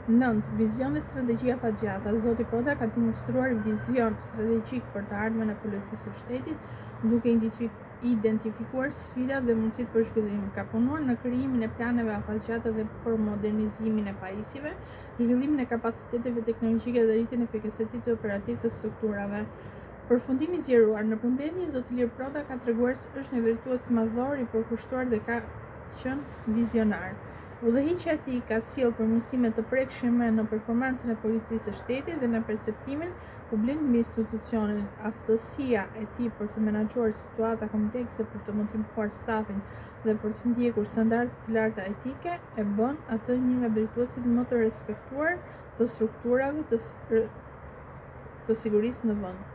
9. Vizion dhe strategjia fatgjata. Zoti Prota ka demonstruar vizion strategjik për të ardhmen e policisë së shtetit, duke identifikuar sfidat dhe mundësitë për zhvillim. Ka punuar në krijimin e planeve afatgjata dhe për modernizimin e pajisjeve, zhvillimin e kapaciteteve teknologjike dhe rritjen e efikasitetit operativ të strukturave. Përfundimi i zgjeruar. Në përmbledhje, Zoti Ilir Prota ka treguar se është një drejtues madhor i përkushtuar dhe ka qenë vizionar. Udhëhiqja e tij ka sjellë përmirësime të prekshme në performancën e policisë së shtetit dhe në perceptimin publik mbi institucionin. Aftësia e tij për të menaxhuar situata komplekse, për të motivuar stafin dhe për të ndjekur standarde të larta etike e bën atë një nga drejtuesit më të respektuar të strukturave të sigurisë në vend.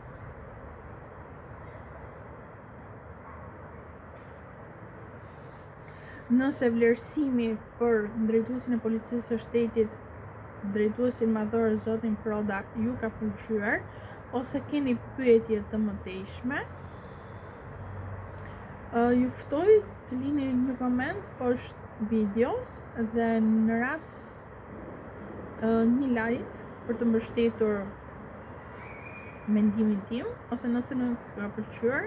Nëse vlerësimi për drejtuesin e policisë së shtetit, drejtuesin madhor zotin Proda, ju ka pëlqyer ose keni pyetje të mëtejshme, ju ftoj të lini një koment poshtë videos dhe në rast një like për të mbështetur mendimin tim, ose nëse nuk ka pëlqyer,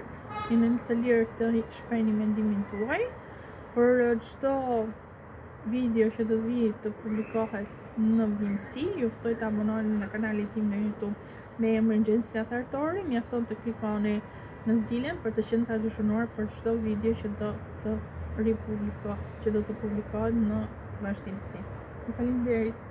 jeni të lirë të shprehni mendimin tuaj. Për çdo video që do të vijë të publikohet në vimësi, ju ftoj të abononi në kanalin tim në YouTube me emrin Xhencia Thartori. Mjafton të klikoni në zilën për të qenë të agjëruar për çdo video që do të publikohet në vazhdimsi. Ju faleminderit.